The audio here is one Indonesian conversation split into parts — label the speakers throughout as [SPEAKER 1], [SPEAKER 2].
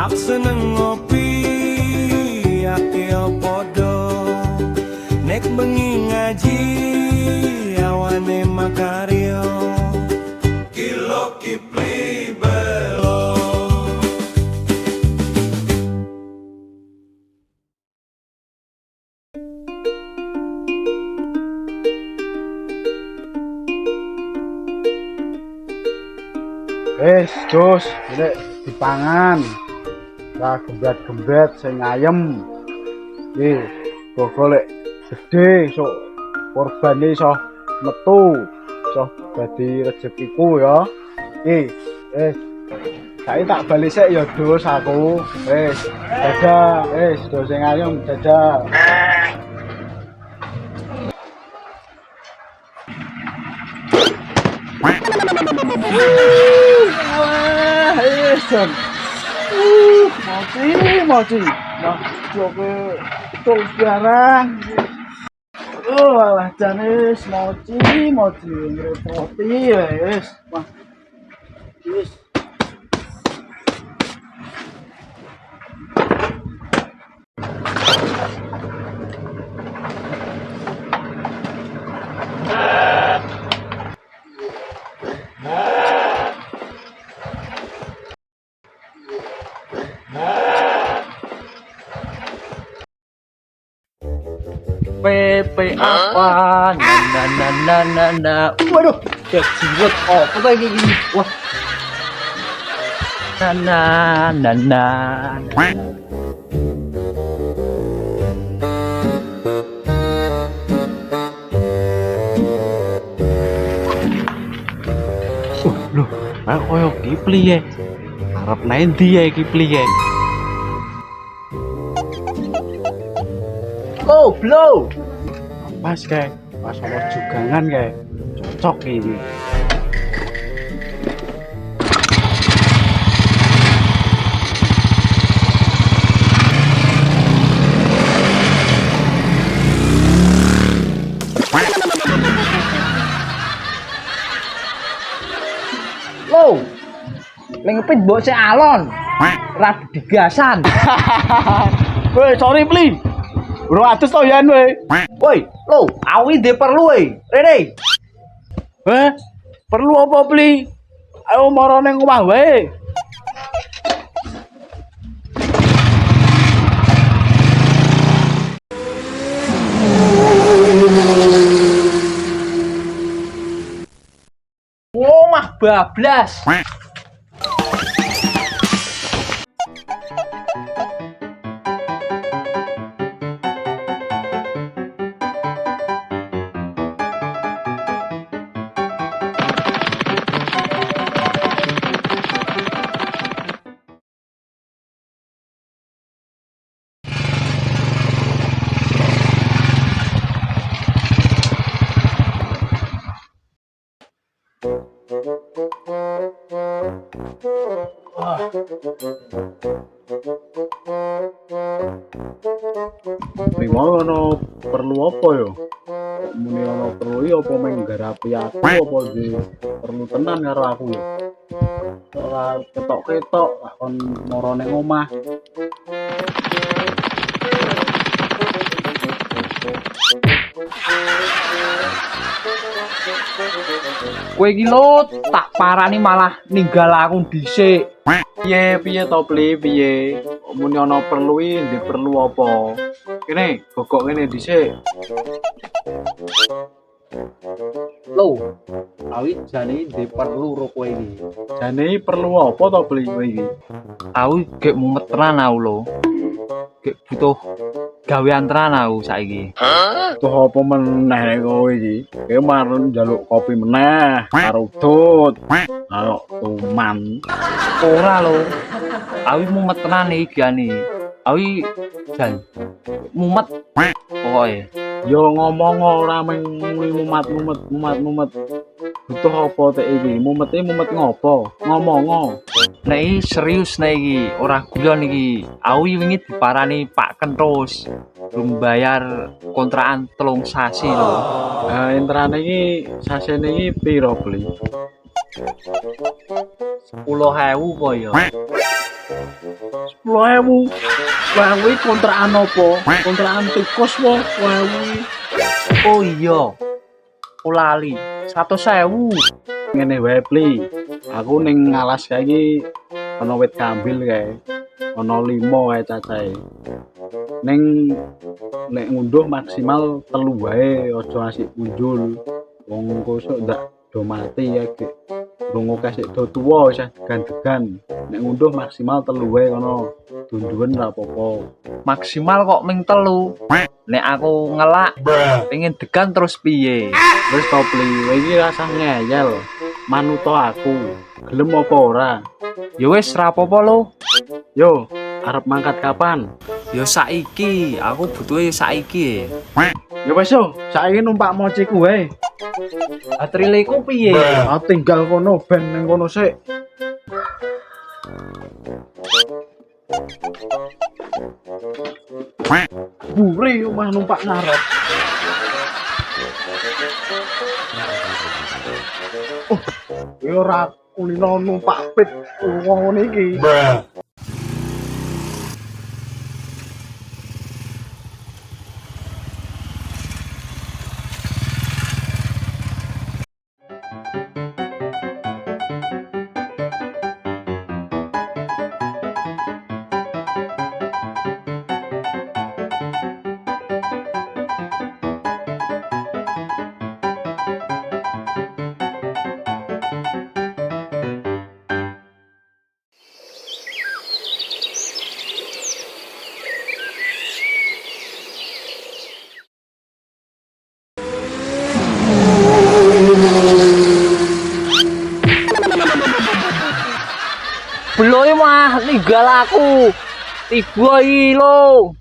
[SPEAKER 1] Aku seneng ngopi, ake podo. Nek bengi ngaji, awane makaryo. Kilo kipli belo.
[SPEAKER 2] Jos, ini dipangan. Lah gembet-gembet sing ayem. Iki golek gede sok korbane iso metu. Iso dadi rezekiku ya. Iki saiki tak bali sik ya Dos aku. Dadah, Dos sing ayem dadah. Son. Moci. Nah, coba betul sekarang. Alah janis moci ngrepoti wis. Wah. Wis.
[SPEAKER 3] PP apa? Na. Waduh, kayak jiwet. Oh, apa lagi gini? Wah. Na. Loh, aku koyo Kipli ya. Arep nanti ya Kipli ya. Blow.
[SPEAKER 2] Pas kayak pas sama jugangan kayak cocok ini.
[SPEAKER 3] Loh. Lengepit mbok sik alon. Ra digasan.
[SPEAKER 2] Woi, sorry Pli. Bro atus to yan we.
[SPEAKER 3] Woi, lo, awi de perlu Rene.
[SPEAKER 2] Perlu apa Pli? Ayo moro ning omah wae.
[SPEAKER 3] Omah bablas.
[SPEAKER 2] Mau ono perlu apa ya? Muni ono perlu ya apa menggarapi aku apa di perlu tenan karo aku ya. Ora ketok-ketok kon moro ning omah.
[SPEAKER 3] Kowe iki lho tak parani malah ninggal aku dhisik.
[SPEAKER 2] Piye to Pli piye? Muni ono perlu iki perlu apa? Kene gogok ngene dhisik.
[SPEAKER 3] Lho, awi jane di perlu ro kowe iki.
[SPEAKER 2] Jane perlu apa to Pli kowe iki?
[SPEAKER 3] Aku gek mumet tenan aku lho. Gek butuh gawean tenan aku saiki.
[SPEAKER 2] Tuh apa meneh kowe iki? Kowe marun njaluk kopi meneh karo Dut. Karo Tuman.
[SPEAKER 3] Ora lho. Awi mumet tenan iki gane. Awi jan mumet pokoke.
[SPEAKER 2] Yo ngomong ora mung mumet. Butuh apa teh iki? Mumet ngopo? Ngomong.
[SPEAKER 3] Nek iki serius nek iki, ora guyon iki. Awi wingi diparani Pak Kentus. Belum bayar kontrakan 3 sasi lho.
[SPEAKER 2] Nah, entrane iki sasene iki piro, Bli?
[SPEAKER 3] 10.000 po ya.
[SPEAKER 2] 10.000. 10.000 iki kontrakan apa? Kontrakan tikus po 10.000.
[SPEAKER 3] Oh iya. Aku lali. 100.000.
[SPEAKER 2] Ngene wae Pli. Aku ning ngalas kae iki ana wit kambil kae. Ana 5 kae cacahe. Ning nek ngunduh maksimal 3 wae aja asik punjul. Wong kosok ndak do mati ya gek. Lungo kasih do tuwa wis degan-degan. Nek ngunduh maksimal 3 wae kono. Dunduwen ra apa-apa.
[SPEAKER 3] Maksimal kok ming 3. Nek aku ngelak pengen degan terus piye?
[SPEAKER 2] Wis to Pli, kowe iki rasah ngeyel. Manuto aku. Gelem apa ora?
[SPEAKER 3] Ya wis ra apa-apa lo.
[SPEAKER 2] Yo, arep mangkat kapan?
[SPEAKER 3] Ya saiki, aku butuhe ya saiki.
[SPEAKER 2] Ya wis yo, saiki numpak mociku wae.
[SPEAKER 3] Bateraiku piye?
[SPEAKER 2] Ah tinggal kono ben ning kono sik. Buri omah numpak ngarep. Oh, ya ora kulino numpak pit wong ngene iki.
[SPEAKER 3] Belum mah ninggal aku. Tiba iki lo.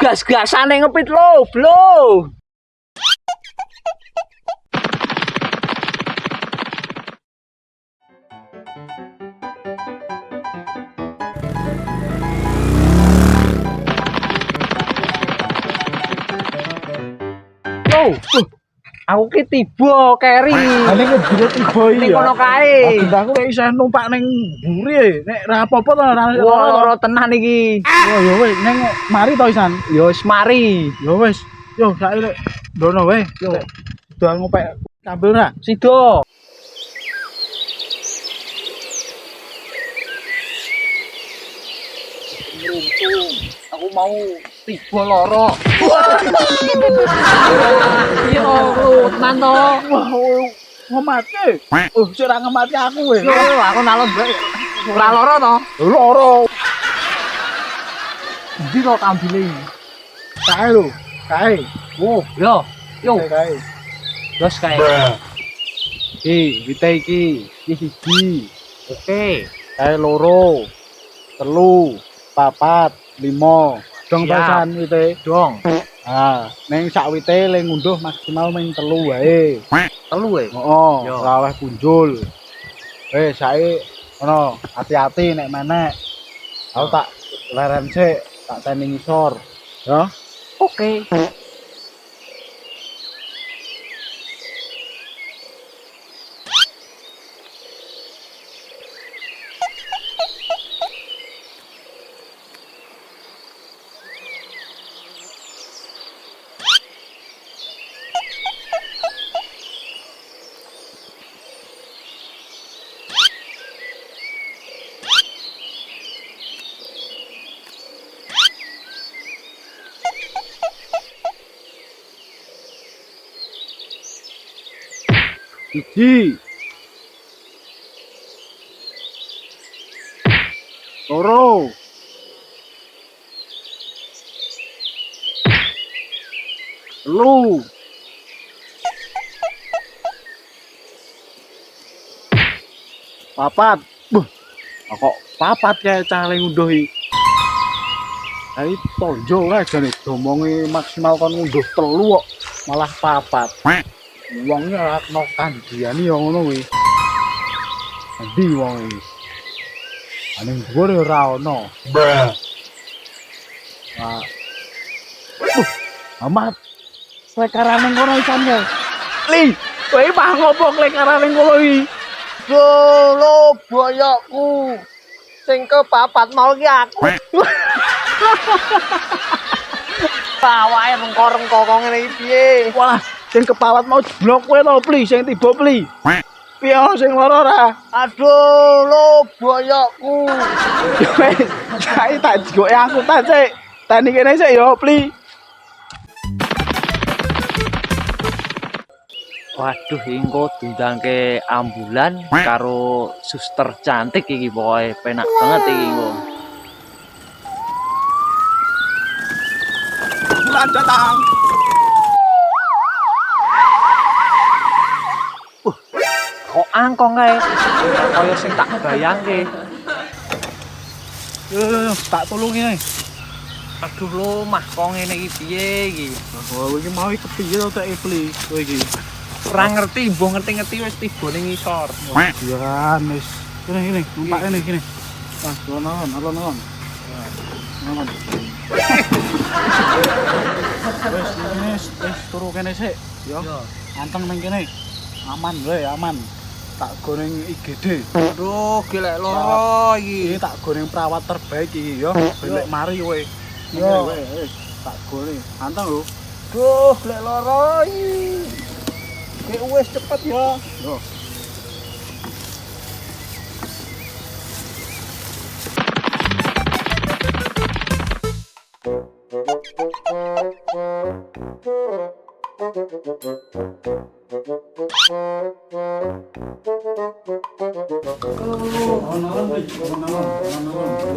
[SPEAKER 3] Gas-gasane ngepit lo, belum. Yo, aku ki tiba keri.
[SPEAKER 2] Ane ngejero tiba
[SPEAKER 3] Ning
[SPEAKER 2] iki.
[SPEAKER 3] kono kae.
[SPEAKER 2] Aku kok isih numpak ning mburi. Nek ra apa-apa to ora.
[SPEAKER 3] Wah, lara tenan iki.
[SPEAKER 2] Oh ya wis ning mari to isan.
[SPEAKER 3] Ya wis mari.
[SPEAKER 2] Ya wis. Yo saiki lek ndono wae. Yo. Doan ngopek kambil ra?
[SPEAKER 3] Sido. Aku mau tiba loro. Yo, tenan to.
[SPEAKER 2] Wah, ngemati. Sik ra ngemati aku weh.
[SPEAKER 3] Yo, aku nalon bae. Ora loro to.
[SPEAKER 2] Loro.
[SPEAKER 3] Endi to kambile?
[SPEAKER 2] Kae lho. Kae. Wo,
[SPEAKER 3] Yo, yo,
[SPEAKER 2] kae.
[SPEAKER 3] terus kae.
[SPEAKER 2] Iki, wite iki. Iki siji.
[SPEAKER 3] Oke.
[SPEAKER 2] Kae loro. 3, 4, 5. Dong
[SPEAKER 3] Siap.
[SPEAKER 2] pasan wite.
[SPEAKER 3] Dong.
[SPEAKER 2] Ah, ning sak wite le ngunduh maksimal ming 3 wae.
[SPEAKER 3] 3 wae.
[SPEAKER 2] Heeh,
[SPEAKER 3] Yo.
[SPEAKER 2] ora oleh punjul. Saiki ngono, hati-hati nek menek. Aku tak leren sik, tak teni ngisor. Ya.
[SPEAKER 3] Oke.
[SPEAKER 2] Siji. Loro. Telu. Papat. Buh. Kok papat kae cale ngunduh iki. Ayo tonjo kae jane domonge maksimal kon ngunduh 3 kok malah papat. Wongnya ora kena kandiani ya ngono kuwi. Endi wong iki? Ane dhuwur ya ora ono. Nah. Amat. Lekarane kono isan ya. Li, kowe mah ngopo lekarane kono iki?
[SPEAKER 3] Solo boyokku.
[SPEAKER 4] Sing kepapat mau ki aku. Awake rengko-rengko kok ngene iki piye?
[SPEAKER 2] Walah, sing kepawat mau jeblok kowe to, Pli, sing tiba, Pli. Piye sing lara ra?
[SPEAKER 4] Aduh, lo boyokku.
[SPEAKER 2] Wis, saiki tak joke aku ta sik. Tani kene sik ya, Pli.
[SPEAKER 3] Waduh, engko diundangke ambulan karo suster cantik iki pokoke penak banget iki engko.
[SPEAKER 2] Bulan datang.
[SPEAKER 3] Kok angkong kae? Kaya sing tak bayangke.
[SPEAKER 2] Yo, tak tulungi ae.
[SPEAKER 3] Aduh lo mah kok ngene iki piye iki?
[SPEAKER 2] Oh, iki mau iki kepiye to tak Pli, kowe iki.
[SPEAKER 3] Ora ngerti, mbok ngerti-ngerti wis tiba ning ngisor.
[SPEAKER 2] Ya, wis. Kene, numpak kene, kene. Mas, alon. Aman. Wis turu kene sik, yo. Anteng ning kene. Aman wae, aman. Tak go ning IGD.
[SPEAKER 3] Aduh, gelek loro
[SPEAKER 2] Iki
[SPEAKER 3] iki.
[SPEAKER 2] tak go ning perawat terbaik iki yo. Belek mari kowe.
[SPEAKER 3] Yo.
[SPEAKER 2] Wis, tak go ning. Anteng lho.
[SPEAKER 3] Duh, gelek loro iki. Ki wis cepet ya.
[SPEAKER 2] Yo.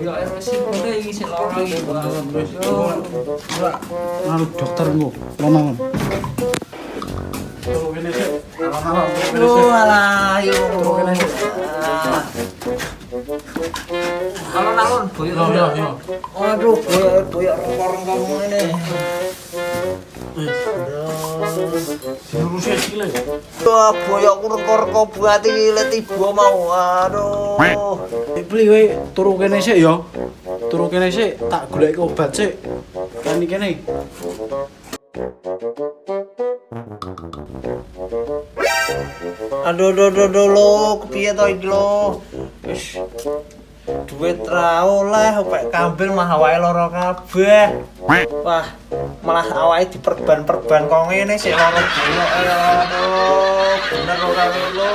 [SPEAKER 3] Ya wis sipure iki sik loro iki.
[SPEAKER 2] Lalu dokter engko. Ngomong. Turu kene sik.
[SPEAKER 3] Yo alah yo. Alon-alon boyok.
[SPEAKER 2] Yo.
[SPEAKER 3] Aduh, boyok rengko-rengko ngene.
[SPEAKER 2] Diurusi sikile.
[SPEAKER 4] Wah, boyokku rengko-rengko buat iki le tiba mau. Aduh.
[SPEAKER 2] Beli kowe turu kene sik ya. Turu kene sik, tak goleki obat sik. Kan iki kene.
[SPEAKER 4] Aduh, lo kepiye to iki lo? Wis duit ra oleh, opek kambil mah awake lara kabeh. Wah, malah awake diperban-perban kok ngene sik lara boyok. Aduh, bener ora lo.